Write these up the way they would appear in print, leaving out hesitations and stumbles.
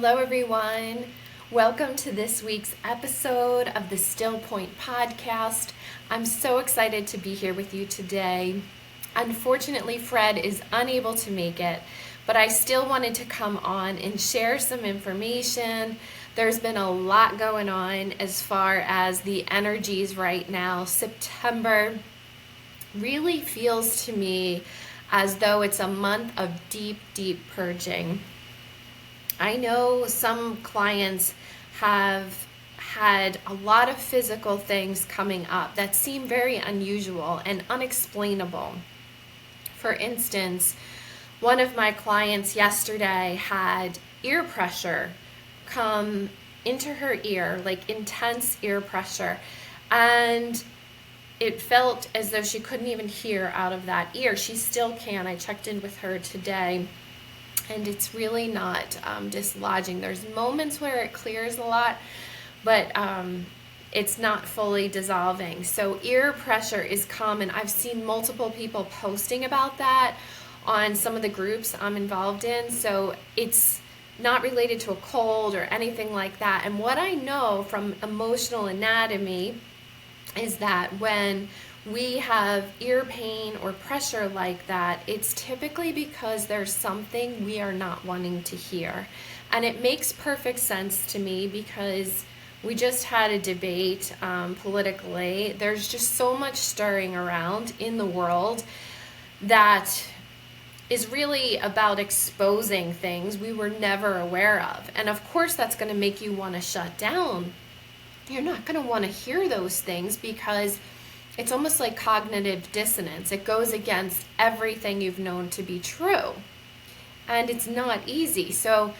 Hello, everyone. Welcome to this week's episode of the Still Point podcast. I'm so excited to be here with you today. Unfortunately, Fred is unable to make it, but I still wanted to come on and share some information. There's been a lot going on as far as the energies right now. September really feels to me as though it's a month of deep, deep purging. I know some clients have had a lot of physical things coming up that seem very unusual and unexplainable. For instance, one of my clients yesterday had ear pressure come into her ear, like intense ear pressure, and it felt as though she couldn't even hear out of that ear. She still can. I checked in with her today. And it's really not dislodging. There's moments where it clears a lot, but it's not fully dissolving. So ear pressure is common. I've seen multiple people posting about that on some of the groups I'm involved in. So it's not related to a cold or anything like that. And what I know from emotional anatomy is that when we have ear pain or pressure like that, it's typically because there's something we are not wanting to hear. And it makes perfect sense to me because we just had a debate politically. There's just so much stirring around in the world that is really about exposing things we were never aware of. And of course, that's going to make you want to shut down. You're not going to want to hear those things because it's almost like cognitive dissonance. It goes against everything you've known to be true. And it's not easy. So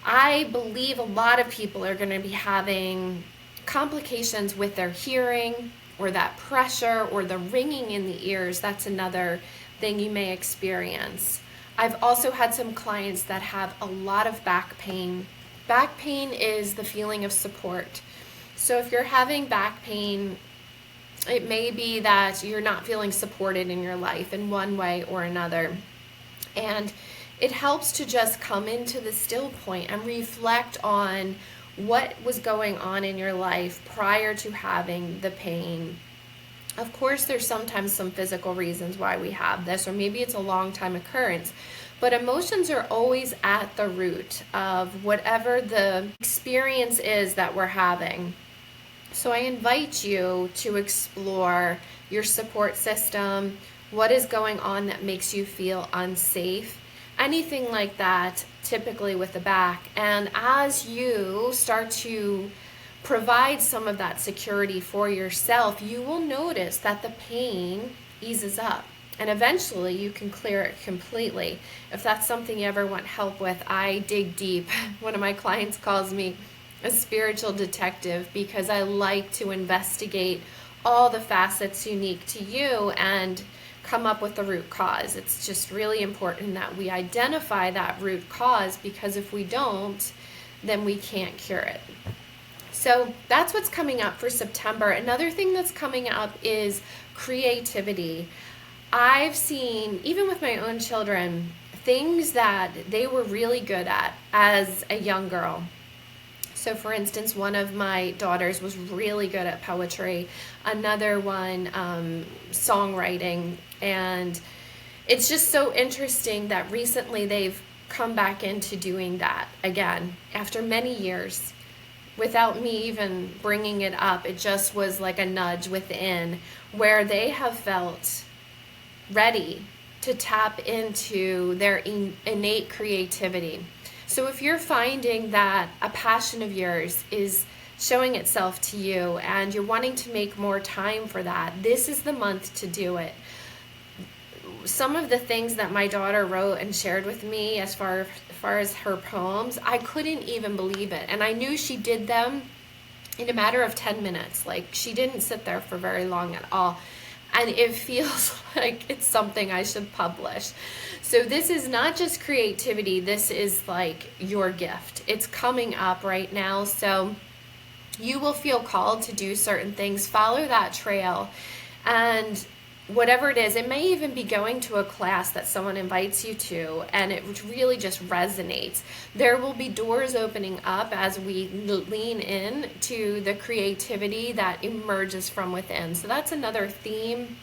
I believe a lot of people are going to be having complications with their hearing or that pressure or the ringing in the ears. That's another thing you may experience. I've also had some clients that have a lot of back pain. Back pain is the feeling of support. So if you're having back pain, it may be that you're not feeling supported in your life in one way or another. And it helps to just come into the still point and reflect on what was going on in your life prior to having the pain. Of course, there's sometimes some physical reasons why we have this, or maybe it's a long time occurrence. But emotions are always at the root of whatever the experience is that we're having. So I invite you to explore your support system, what is going on that makes you feel unsafe, anything like that, typically with the back. And as you start to provide some of that security for yourself, you will notice that the pain eases up. And eventually you can clear it completely. If that's something you ever want help with, I dig deep. One of my clients calls me a spiritual detective because I like to investigate all the facets unique to you and come up with the root cause. It's just really important that we identify that root cause, because if we don't, then we can't cure it. So that's what's coming up for September. Another thing that's coming up is creativity. I've seen, even with my own children, things that they were really good at as a young girl. So for instance, one of my daughters was really good at poetry, another one songwriting, and it's just so interesting that recently they've come back into doing that again after many years without me even bringing it up. It just was like a nudge within where they have felt ready to tap into their innate creativity. So if you're finding that a passion of yours is showing itself to you and you're wanting to make more time for that, this is the month to do it. Some of the things that my daughter wrote and shared with me as far as her poems, I couldn't even believe it. And I knew she did them in a matter of 10 minutes. Like, she didn't sit there for very long at all. And it feels like it's something I should publish. So this is not just creativity, this is like your gift. It's coming up right now, so you will feel called to do certain things. Follow that trail and whatever it is, it may even be going to a class that someone invites you to and it really just resonates. There will be doors opening up as we lean in to the creativity that emerges from within. So that's another theme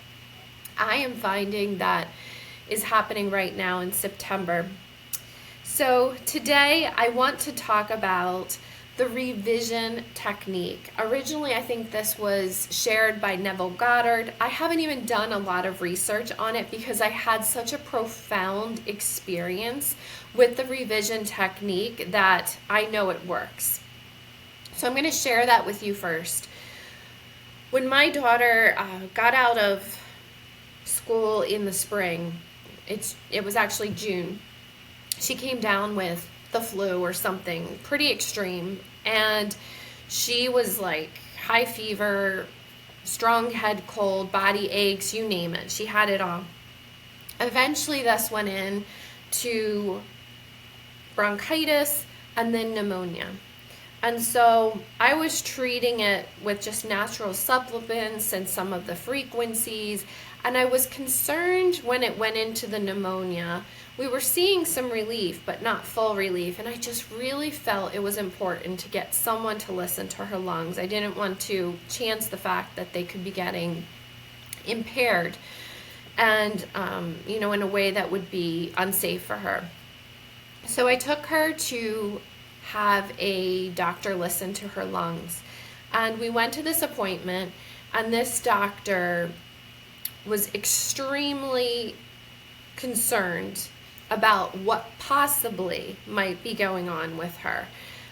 I am finding that is happening right now in September. So today I want to talk about the revision technique. Originally, I think this was shared by Neville Goddard. I haven't even done a lot of research on it because I had such a profound experience with the revision technique that I know it works. So I'm going to share that with you first. When my daughter got out of school in the spring, it was actually June, she came down with the flu or something pretty extreme, and she was like high fever, strong head cold, body aches, you name it. She had it all. Eventually this went in to bronchitis and then pneumonia. And so I was treating it with just natural supplements and some of the frequencies, and I was concerned when it went into the pneumonia. We were seeing some relief, but not full relief, and I just really felt it was important to get someone to listen to her lungs. I didn't want to chance the fact that they could be getting impaired and, in a way that would be unsafe for her. So I took her to have a doctor listen to her lungs. And we went to this appointment, and this doctor was extremely concerned about what possibly might be going on with her.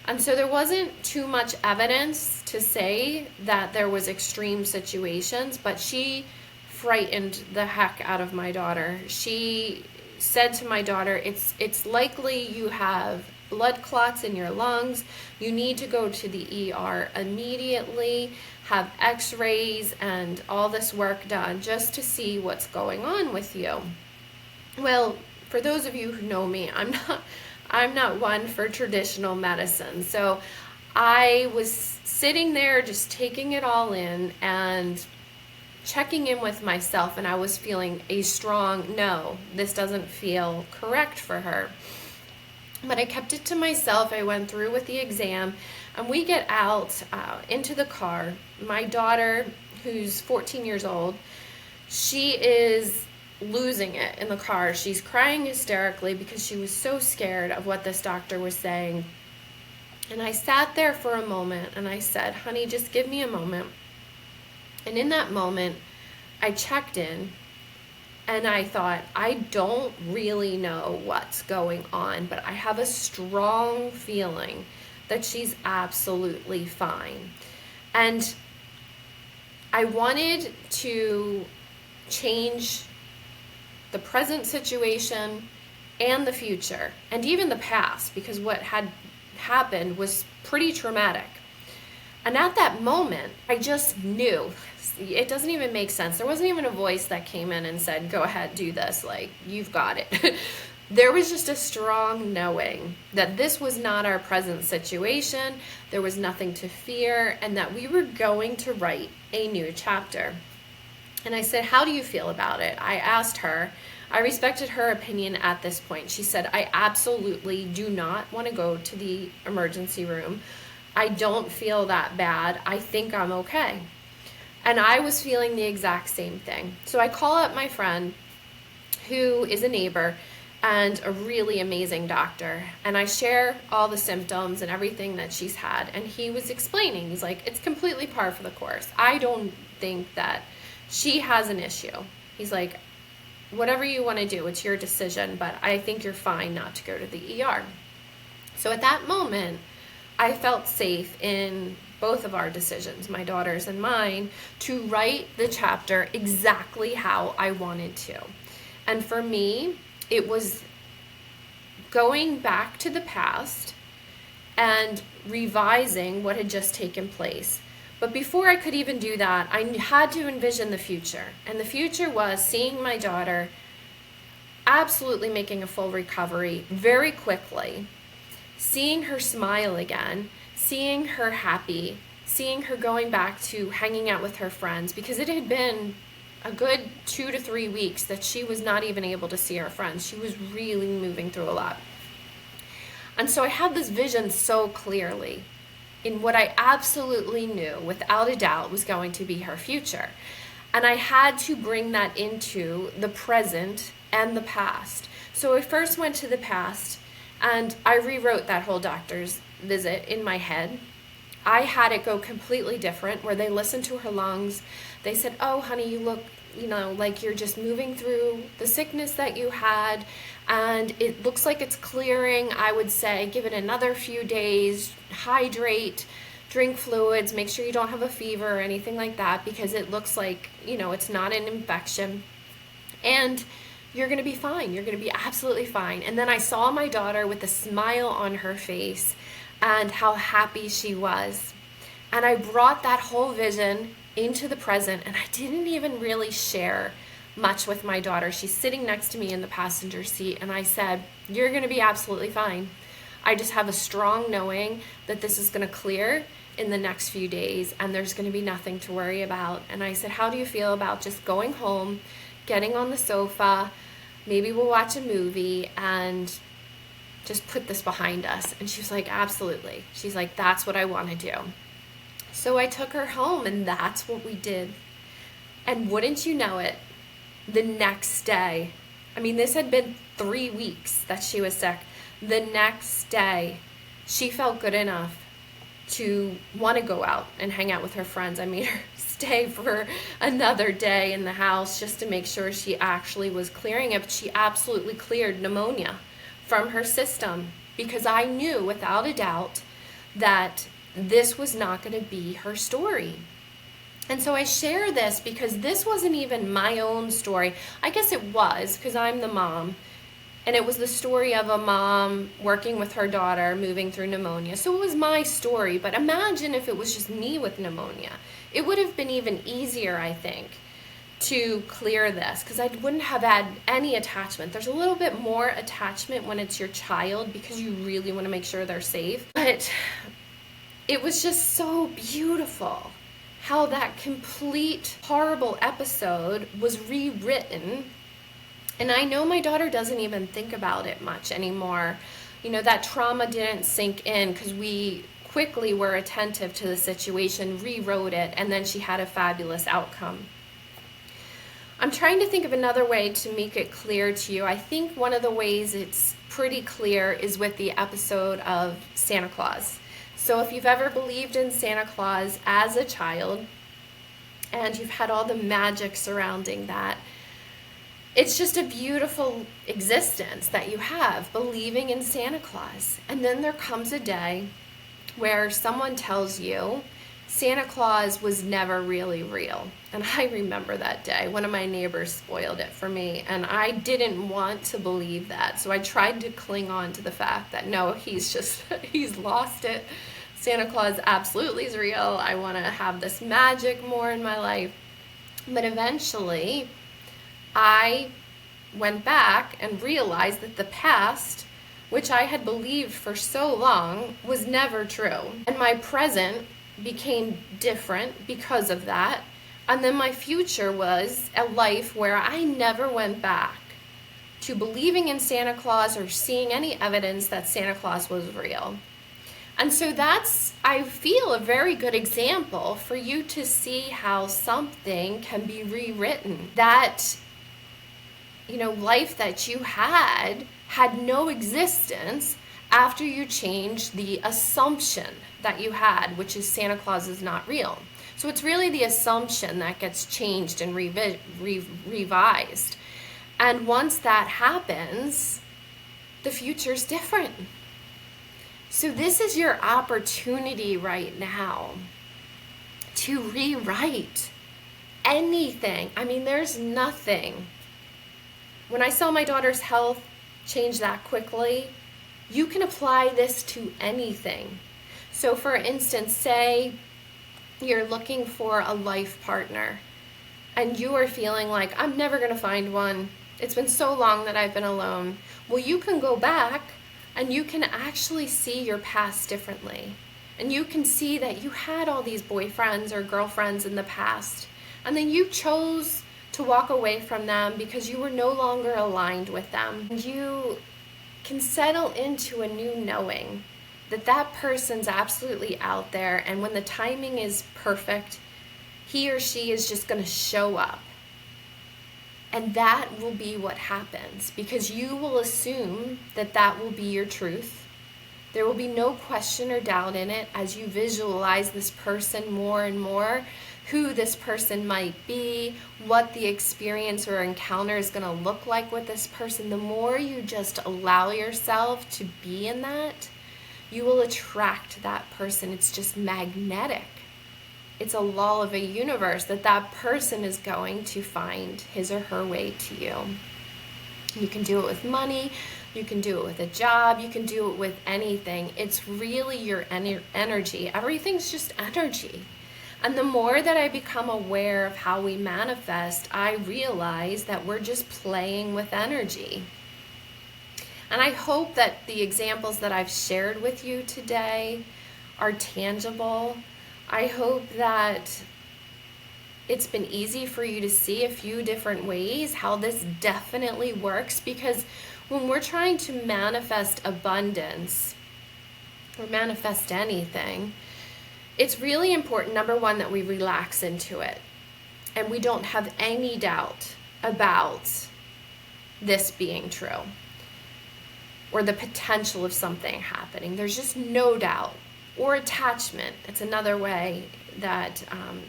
And so there wasn't too much evidence to say that there was extreme situations, but she frightened the heck out of my daughter. She said to my daughter, it's likely you have blood clots in your lungs. You need to go to the ER immediately, have x-rays and all this work done just to see what's going on with you. Well, for those of you who know me, I'm not one for traditional medicine. So I was sitting there just taking it all in and checking in with myself, and I was feeling a strong no, this doesn't feel correct for her. But I kept it to myself. I went through with the exam, and we get out into the car. My daughter, who's 14 years old, she is losing it in the car. She's crying hysterically because she was so scared of what this doctor was saying. And I sat there for a moment, and I said, honey, just give me a moment. And in that moment, I checked in. And I thought, I don't really know what's going on, but I have a strong feeling that she's absolutely fine. And I wanted to change the present situation and the future, and even the past, because what had happened was pretty traumatic. And at that moment, I just knew. It doesn't even make sense. There wasn't even a voice that came in and said, go ahead, do this, like, you've got it. There was just a strong knowing that this was not our present situation, there was nothing to fear, and that we were going to write a new chapter. And I said, how do you feel about it? I asked her. I respected her opinion at this point. She said, I absolutely do not want to go to the emergency room. I don't feel that bad. I think I'm okay. And I was feeling the exact same thing. So I call up my friend, who is a neighbor and a really amazing doctor, and I share all the symptoms and everything that she's had. And he was explaining, he's like, it's completely par for the course. I don't think that she has an issue. He's like, whatever you want to do, it's your decision, but I think you're fine not to go to the ER. So at that moment, I felt safe in both of our decisions, my daughter's and mine, to write the chapter exactly how I wanted to. And for me, it was going back to the past and revising what had just taken place. But before I could even do that, I had to envision the future. And the future was seeing my daughter absolutely making a full recovery very quickly, seeing her smile again, seeing her happy, seeing her going back to hanging out with her friends, because it had been a good 2 to 3 weeks that she was not even able to see her friends. She was really moving through a lot. And so I had this vision so clearly in what I absolutely knew, without a doubt, was going to be her future. And I had to bring that into the present and the past. So I first went to the past, and I rewrote that whole doctor's visit in my head. I had it go completely different, where they listened to her lungs. They said, "Oh, honey, you look, like you're just moving through the sickness that you had, and it looks like it's clearing. I would say give it another few days, hydrate, drink fluids, make sure you don't have a fever or anything like that, because it looks like, it's not an infection. And you're going to be fine. You're going to be absolutely fine." And then I saw my daughter with a smile on her face and how happy she was. And I brought that whole vision into the present, and I didn't even really share much with my daughter. She's sitting next to me in the passenger seat, and I said, "You're going to be absolutely fine. I just have a strong knowing that this is going to clear in the next few days, and there's going to be nothing to worry about." And I said, "How do you feel about just going home, getting on the sofa, maybe we'll watch a movie, and just put this behind us?" And she was like, "Absolutely." She's like, "That's what I want to do." So I took her home, and that's what we did. And wouldn't you know it, the next day, this had been 3 weeks that she was sick. The next day, she felt good enough to want to go out and hang out with her friends. I made her stay for another day in the house just to make sure she actually was clearing it. But she absolutely cleared pneumonia from her system, because I knew without a doubt that this was not going to be her story. And so I share this because this wasn't even my own story. I guess it was, because I'm the mom. And it was the story of a mom working with her daughter, moving through pneumonia. So it was my story. But imagine if it was just me with pneumonia. It would have been even easier, I think, to clear this, because I wouldn't have had any attachment. There's a little bit more attachment when it's your child, because you really want to make sure they're safe. But it was just so beautiful how that complete horrible episode was rewritten. And I know my daughter doesn't even think about it much anymore. That trauma didn't sink in, because we quickly were attentive to the situation, rewrote it, and then she had a fabulous outcome. I'm trying to think of another way to make it clear to you. I think one of the ways it's pretty clear is with the episode of Santa Claus. So if you've ever believed in Santa Claus as a child, and you've had all the magic surrounding that, it's just a beautiful existence that you have, believing in Santa Claus. And then there comes a day where someone tells you Santa Claus was never really real. And I remember that day. One of my neighbors spoiled it for me, and I didn't want to believe that. So I tried to cling on to the fact that no, he's lost it. Santa Claus absolutely is real. I want to have this magic more in my life. But eventually, I went back and realized that the past, which I had believed for so long, was never true. And my present became different because of that. And then my future was a life where I never went back to believing in Santa Claus or seeing any evidence that Santa Claus was real. And so that's, I feel, a very good example for you to see how something can be rewritten. That, life that you had no existence after you changed the assumption that you had, which is Santa Claus is not real. So it's really the assumption that gets changed and revised. And once that happens, the future's different. So this is your opportunity right now to rewrite anything. There's nothing. When I saw my daughter's health change that quickly, you can apply this to anything. So for instance, say you're looking for a life partner and you are feeling like, I'm never going to find one. It's been so long that I've been alone. Well, you can go back and you can actually see your past differently. And you can see that you had all these boyfriends or girlfriends in the past. And then you chose to walk away from them because you were no longer aligned with them. You can settle into a new knowing that that person's absolutely out there, and when the timing is perfect, he or she is just going to show up. And that will be what happens, because you will assume that that will be your truth. There will be no question or doubt in it as you visualize this person more and more, who this person might be, what the experience or encounter is going to look like with this person. The more you just allow yourself to be in that, you will attract that person. It's just magnetic. It's a law of a universe that that person is going to find his or her way to you. You can do it with money, you can do it with a job, you can do it with anything. It's really your energy. Everything's just energy. And the more that I become aware of how we manifest, I realize that we're just playing with energy. And I hope that the examples that I've shared with you today are tangible. I hope that it's been easy for you to see a few different ways how this definitely works, because when we're trying to manifest abundance or manifest anything, it's really important, number one, that we relax into it and we don't have any doubt about this being true or the potential of something happening. There's just no doubt. Or attachment. It's another way that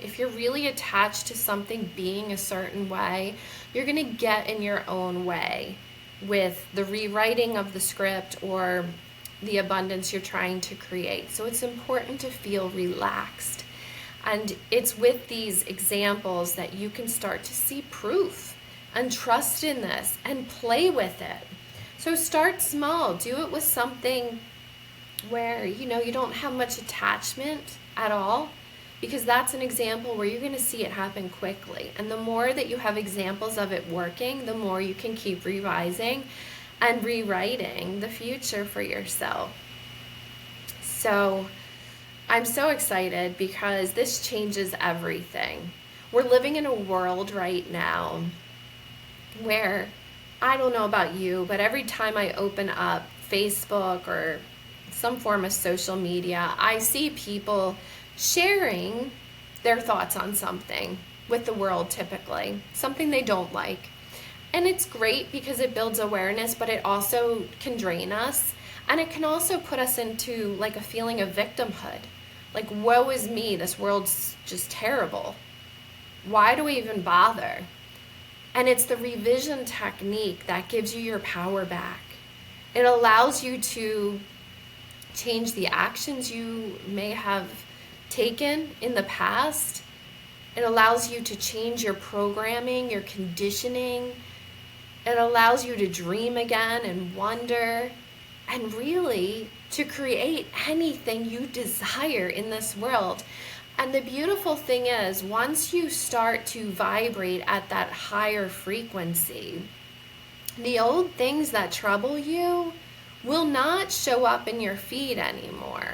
if you're really attached to something being a certain way, you're going to get in your own way with the rewriting of the script or the abundance you're trying to create. So it's important to feel relaxed. And it's with these examples that you can start to see proof and trust in this and play with it. So start small. Do it with something where you don't have much attachment at all, because that's an example where you're going to see it happen quickly. And the more that you have examples of it working, the more you can keep revising and rewriting the future for yourself. So I'm so excited because this changes everything. We're living in a world right now where, I don't know about you, but every time I open up Facebook or some form of social media, I see people sharing their thoughts on something with the world, typically something they don't like. And it's great because it builds awareness, but it also can drain us, and it can also put us into like a feeling of victimhood, like, woe is me, this world's just terrible, why do we even bother? And it's the revision technique that gives you your power back. It allows you to change the actions you may have taken in the past. It allows you to change your programming, your conditioning. It allows you to dream again and wonder, and really to create anything you desire in this world. And the beautiful thing is, once you start to vibrate at that higher frequency, the old things that trouble you will not show up in your feed anymore.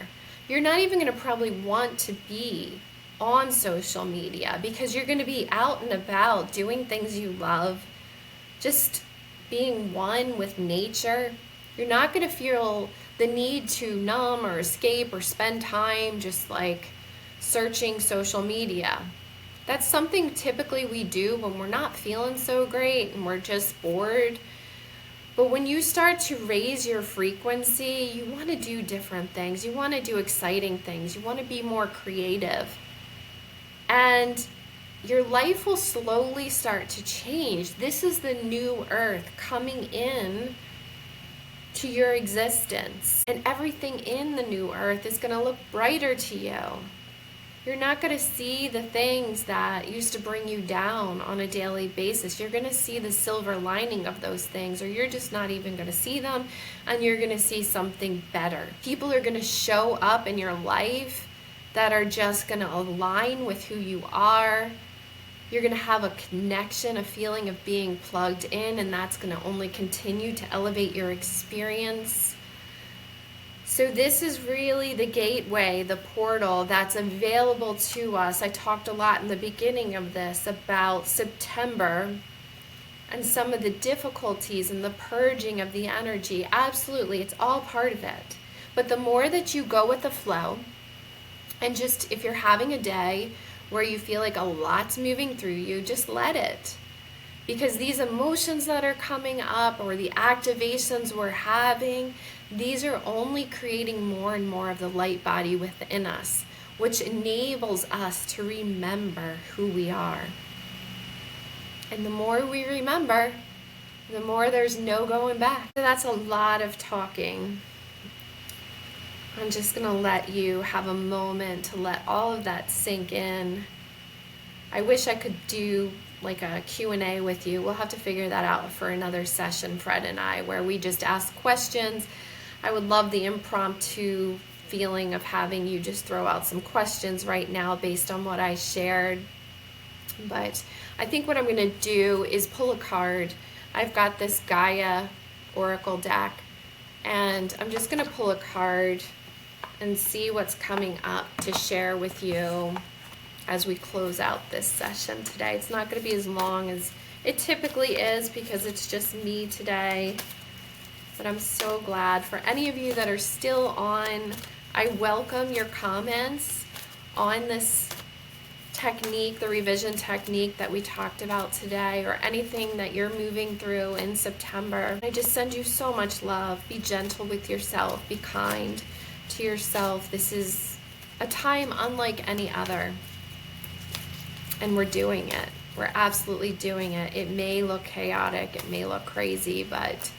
You're not even going to probably want to be on social media, because you're going to be out and about doing things you love, just being one with nature. You're not going to feel the need to numb or escape or spend time just like searching social media. That's something typically we do when we're not feeling so great and we're just bored. But when you start to raise your frequency, you want to do different things. You want to do exciting things. You want to be more creative. And your life will slowly start to change. This is the new earth coming in to your existence. And everything in the new earth is going to look brighter to you. You're not going to see the things that used to bring you down on a daily basis. You're going to see the silver lining of those things, or you're just not even going to see them, and you're going to see something better. People are going to show up in your life that are just going to align with who you are. You're going to have a connection, a feeling of being plugged in, and that's going to only continue to elevate your experience. So this is really the gateway, the portal that's available to us. I talked a lot in the beginning of this about September and some of the difficulties and the purging of the energy. Absolutely, it's all part of it. But the more that you go with the flow, and just if you're having a day where you feel like a lot's moving through you, just let it. Because these emotions that are coming up or the activations we're having, these are only creating more and more of the light body within us, which enables us to remember who we are. And the more we remember, the more there's no going back. So that's a lot of talking. I'm just going to let you have a moment to let all of that sink in. I wish I could do like a Q&A with you. We'll have to figure that out for another session, Fred and I, where we just ask questions. I would love the impromptu feeling of having you just throw out some questions right now based on what I shared. But I think what I'm going to do is pull a card. I've got this Gaia Oracle deck, and I'm just going to pull a card and see what's coming up to share with you as we close out this session today. It's not going to be as long as it typically is because it's just me today. But I'm so glad for any of you that are still on. I welcome your comments on this technique, the revision technique that we talked about today, or anything that you're moving through in September. I just send you so much love. Be gentle with yourself. Be kind to yourself. This is a time unlike any other. And we're doing it. We're absolutely doing it. It may look chaotic, it may look crazy, but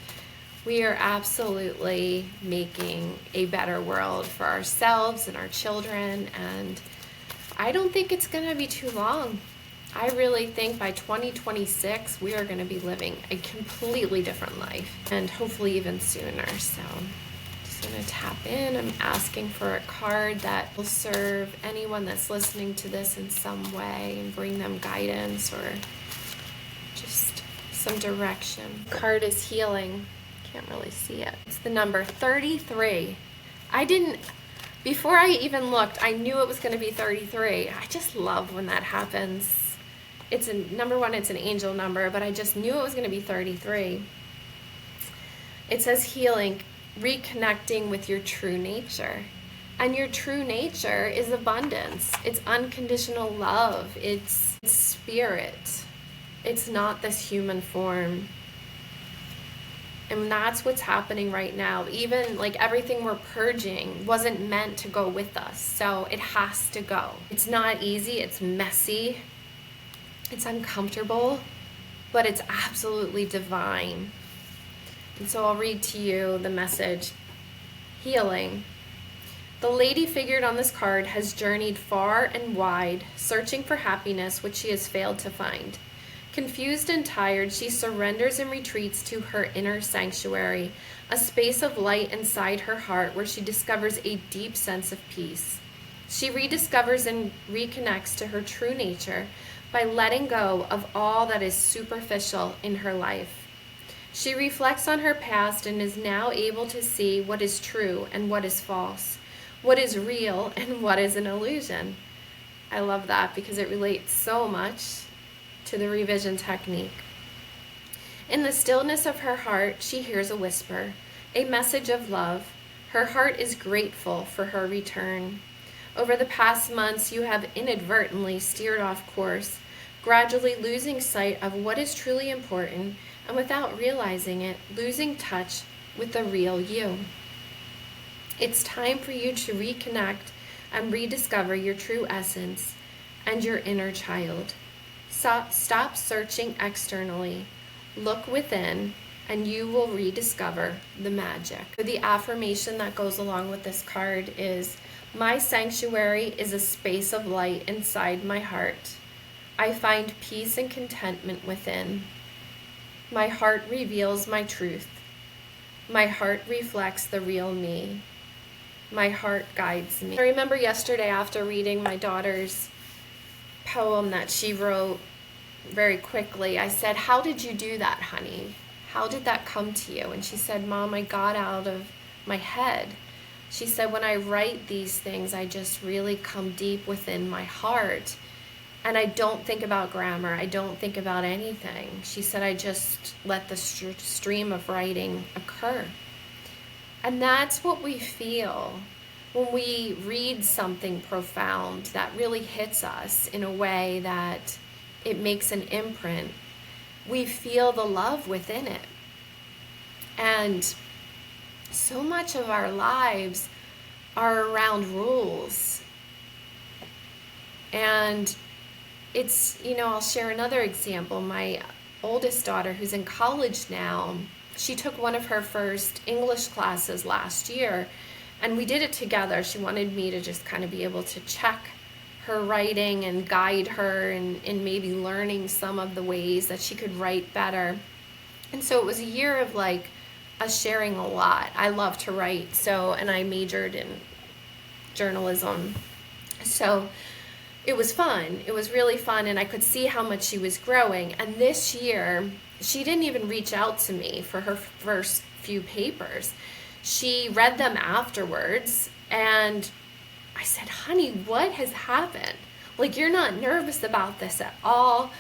we are absolutely making a better world for ourselves and our children. And I don't think it's going to be too long. I really think by 2026, we are going to be living a completely different life, and hopefully even sooner. So I'm going to tap in. I'm asking for a card that will serve anyone that's listening to this in some way and bring them guidance or just some direction. The card is healing. Can't really see it. It's the number 33. Before I even looked, I knew it was going to be 33. I just love when that happens. It's number one, it's an angel number, but I just knew it was going to be 33. It says healing, reconnecting with your true nature. And your true nature is abundance. It's unconditional love. It's spirit. It's not this human form. And that's what's happening right now. Even like everything we're purging wasn't meant to go with us. So it has to go. It's not easy. It's messy. It's uncomfortable. But it's absolutely divine. And so I'll read to you the message. Healing. The lady figured on this card has journeyed far and wide, searching for happiness which she has failed to find. Confused and tired, she surrenders and retreats to her inner sanctuary, a space of light inside her heart where she discovers a deep sense of peace. She rediscovers and reconnects to her true nature by letting go of all that is superficial in her life. She reflects on her past and is now able to see what is true and what is false, what is real and what is an illusion. I love that because it relates so much to the revision technique. In the stillness of her heart, she hears a whisper, a message of love. Her heart is grateful for her return. Over the past months, you have inadvertently steered off course, gradually losing sight of what is truly important, and without realizing it, losing touch with the real you. It's time for you to reconnect and rediscover your true essence and your inner child. Stop searching externally. Look within, and you will rediscover the magic. The affirmation that goes along with this card is, my sanctuary is a space of light inside my heart. I find peace and contentment within. My heart reveals my truth. My heart reflects the real me. My heart guides me. I remember yesterday after reading my daughter's poem that she wrote very quickly, I said, how did you do that, honey? How did that come to you? And she said, Mom, I got out of my head. She said, when I write these things, I just really come deep within my heart. And I don't think about grammar. I don't think about anything. She said, I just let the stream of writing occur. And that's what we feel when we read something profound that really hits us in a way that it makes an imprint. We feel the love within it. And so much of our lives are around rules. And it's, I'll share another example. My oldest daughter, who's in college now, she took one of her first English classes last year, and we did it together. She wanted me to just kind of be able to check her writing and guide her in maybe learning some of the ways that she could write better. And so it was a year of like us sharing a lot. I love to write, and I majored in journalism. So it was fun. It was really fun, and I could see how much she was growing. And this year, she didn't even reach out to me for her first few papers. She read them afterwards, and I said, honey, what has happened? Like, you're not nervous about this at all.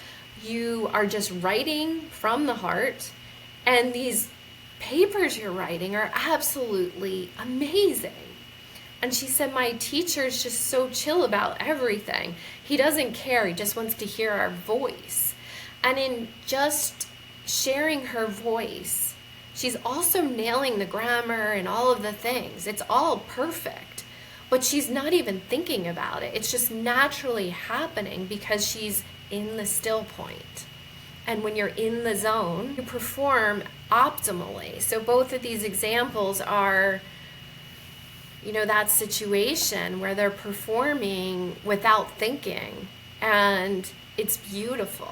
You are just writing from the heart, and these papers you're writing are absolutely amazing. And she said, my teacher's just so chill about everything. He doesn't care. He just wants to hear our voice. And in just sharing her voice, she's also nailing the grammar and all of the things. It's all perfect. But she's not even thinking about it. It's just naturally happening because she's in the still point. And when you're in the zone, you perform optimally. So both of these examples are, that situation where they're performing without thinking, and it's beautiful.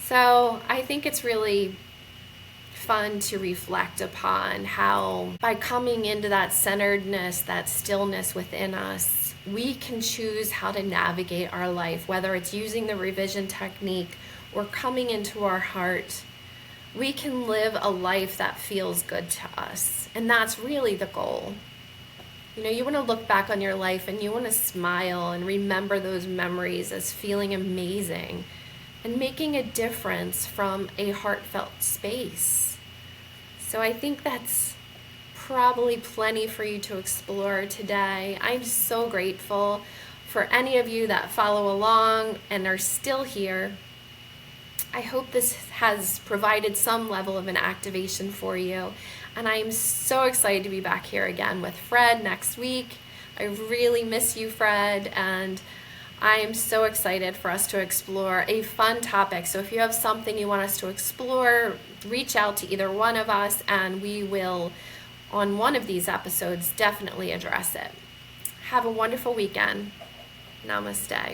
So I think it's really fun to reflect upon how by coming into that centeredness, that stillness within us, we can choose how to navigate our life, whether it's using the revision technique or coming into our heart. We can live a life that feels good to us, and that's really the goal. You want to look back on your life and you want to smile and remember those memories as feeling amazing and making a difference from a heartfelt space. So I think that's probably plenty for you to explore today. I'm so grateful for any of you that follow along and are still here. I hope this has provided some level of an activation for you. And I'm so excited to be back here again with Fred next week. I really miss you, Fred, and I am so excited for us to explore a fun topic. So if you have something you want us to explore, reach out to either one of us, and we will, on one of these episodes, definitely address it. Have a wonderful weekend. Namaste.